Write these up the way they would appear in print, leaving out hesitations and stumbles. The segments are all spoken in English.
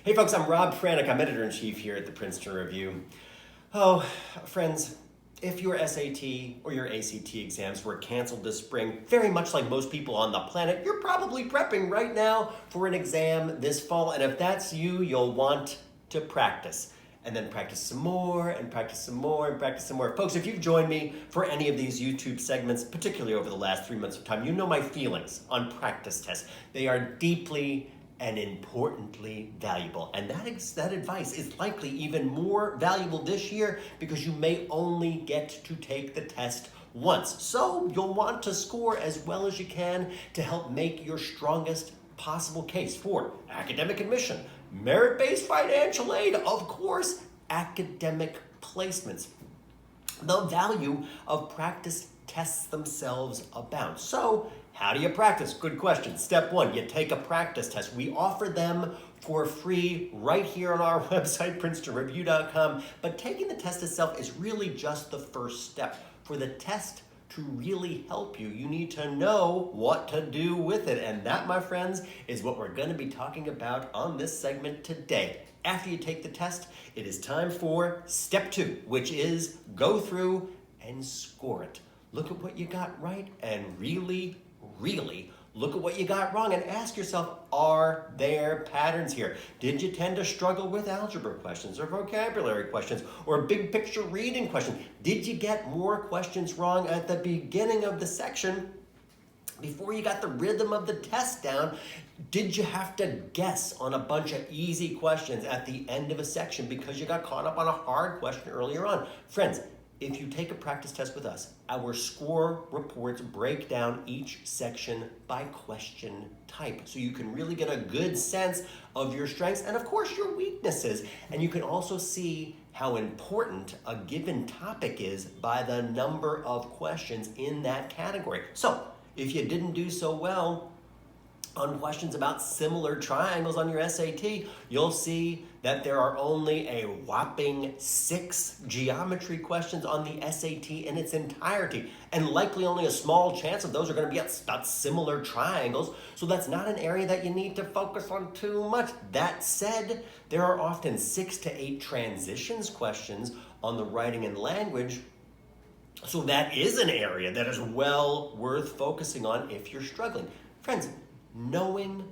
Hey folks, I'm Rob Franek. I'm Editor-in-Chief here at the Princeton Review. Oh, friends, if your SAT or your ACT exams were canceled this spring, very much like most people on the planet, you're probably prepping right now for an exam this fall. And if that's you, you'll want to practice. And then practice some more, and practice some more, and practice some more. Folks, if you've joined me for any of these YouTube segments, particularly over the last 3 months of time, you know my feelings on practice tests. They are deeply and importantly valuable. And that advice is likely even more valuable this year because you may only get to take the test once. So you'll want to score as well as you can to help make your strongest possible case for academic admission, merit-based financial aid, of course, academic placements. The value of practice tests themselves abound. So how do you practice? Good question. Step one, you take a practice test. We offer them for free right here on our website, princetonreview.com. But taking the test itself is really just the first step. For the test to really help you, you need to know what to do with it. And that, my friends, is what we're going to be talking about on this segment today. After you take the test, it is time for step two, which is go through and score it. Look at what you got right and really look at what you got wrong and ask yourself, are there patterns here? Did you tend to struggle with algebra questions or vocabulary questions or big picture reading questions? Did you get more questions wrong at the beginning of the section before you got the rhythm of the test down? Did you have to guess on a bunch of easy questions at the end of a section because you got caught up on a hard question earlier on? Friends, if you take a practice test with us, our score reports break down each section by question type. So you can really get a good sense of your strengths and of course your weaknesses. And you can also see how important a given topic is by the number of questions in that category. So if you didn't do so well on questions about similar triangles on your SAT, you'll see that there are only a whopping 6 geometry questions on the SAT in its entirety, and likely only a small chance of those are going to be about similar triangles, so that's not an area that you need to focus on too much. That said, there are often 6 to 8 transitions questions on the writing and language, so that is an area that is well worth focusing on if you're struggling. Friends, knowing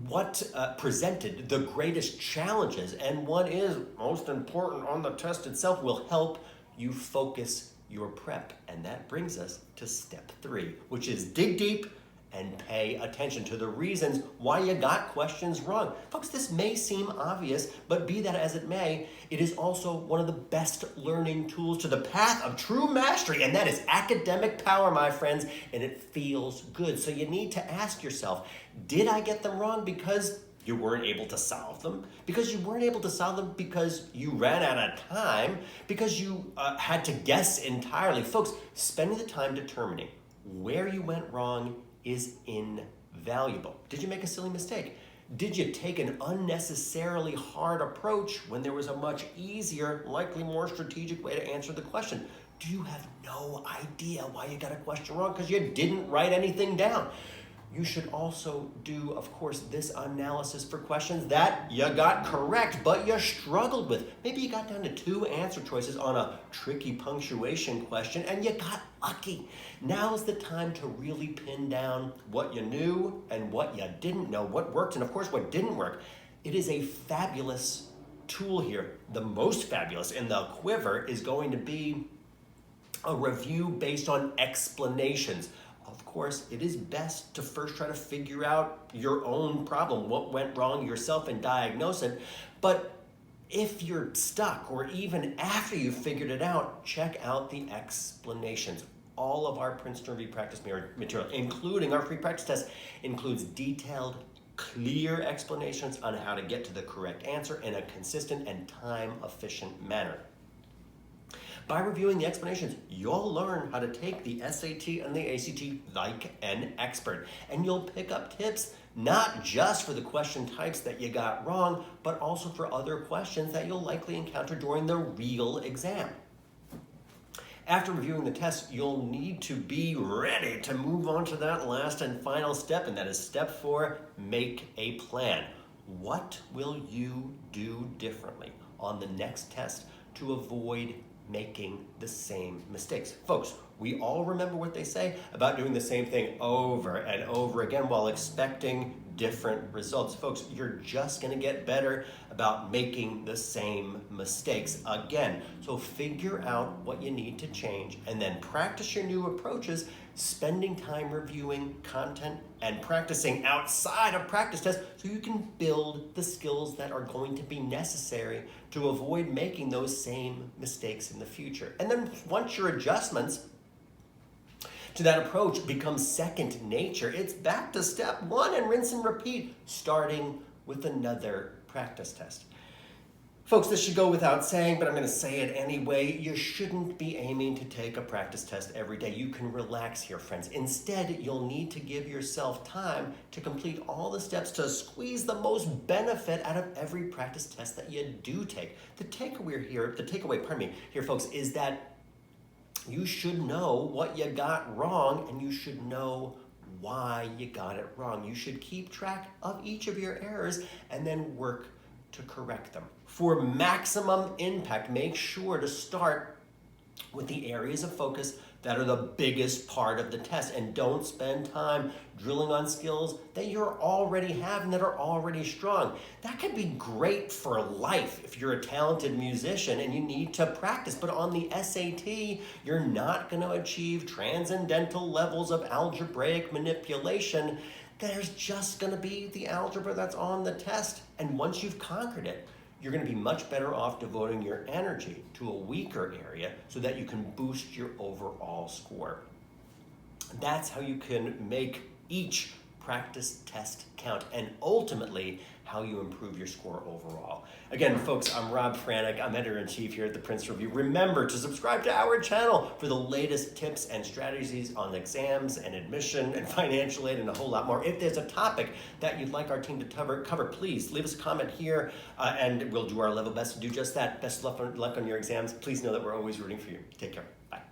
what presented the greatest challenges and what is most important on the test itself will help you focus your prep. And that brings us to step 3, which is dig deep and pay attention to the reasons why you got questions wrong. Folks, this may seem obvious, but be that as it may, it is also one of the best learning tools to the path of true mastery, and that is academic power, my friends, and it feels good. So you need to ask yourself, did I get them wrong because you weren't able to solve them? Because you weren't able to solve them because you ran out of time? Because you had to guess entirely? Folks, spending the time determining where you went wrong is invaluable. Did you make a silly mistake? Did you take an unnecessarily hard approach when there was a much easier, likely more strategic way to answer the question? Do you have no idea why you got a question wrong because you didn't write anything down? You should also do, of course, this analysis for questions that you got correct, but you struggled with. Maybe you got down to 2 answer choices on a tricky punctuation question and you got lucky. Now's the time to really pin down what you knew and what you didn't know, what worked and of course what didn't work. It is a fabulous tool here. The most fabulous in the quiver is going to be a review based on explanations. Of course, it is best to first try to figure out your own problem, what went wrong yourself, and diagnose it. But if you're stuck, or even after you've figured it out, check out the explanations. All of our Princeton Review practice material, including our free practice test, includes detailed, clear explanations on how to get to the correct answer in a consistent and time-efficient manner. By reviewing the explanations, you'll learn how to take the SAT and the ACT like an expert. And you'll pick up tips not just for the question types that you got wrong, but also for other questions that you'll likely encounter during the real exam. After reviewing the test, you'll need to be ready to move on to that last and final step, and that is step 4, make a plan. What will you do differently on the next test to avoid making the same mistakes? Folks, we all remember what they say about doing the same thing over and over again while expecting different results. Folks, you're just going to get better about making the same mistakes again. So figure out what you need to change and then practice your new approaches, spending time reviewing content and practicing outside of practice tests so you can build the skills that are going to be necessary to avoid making those same mistakes in the future. And then once your adjustments to that approach becomes second nature, it's back to step one and rinse and repeat, starting with another practice test. Folks, this should go without saying, but I'm going to say it anyway. You shouldn't be aiming to take a practice test every day. You can relax here, friends. Instead, you'll need to give yourself time to complete all the steps to squeeze the most benefit out of every practice test that you do take. The takeaway here, folks, is that you should know what you got wrong, and you should know why you got it wrong. You should keep track of each of your errors and then work to correct them. For maximum impact, make sure to start with the areas of focus that are the biggest part of the test, and don't spend time drilling on skills that you already have and that are already strong. That could be great for life if you're a talented musician and you need to practice, but on the SAT, you're not going to achieve transcendental levels of algebraic manipulation. There's just going to be the algebra that's on the test, and once you've conquered it, you're going to be much better off devoting your energy to a weaker area so that you can boost your overall score. That's how you can make each practice test count, and ultimately how you improve your score overall. Again, folks, I'm Rob Franek. I'm Editor-in-Chief here at the Princeton Review. Remember to subscribe to our channel for the latest tips and strategies on exams and admission and financial aid and a whole lot more. If there's a topic that you'd like our team to cover, please leave us a comment here and we'll do our level best to do just that. Best of luck on your exams. Please know that we're always rooting for you. Take care. Bye.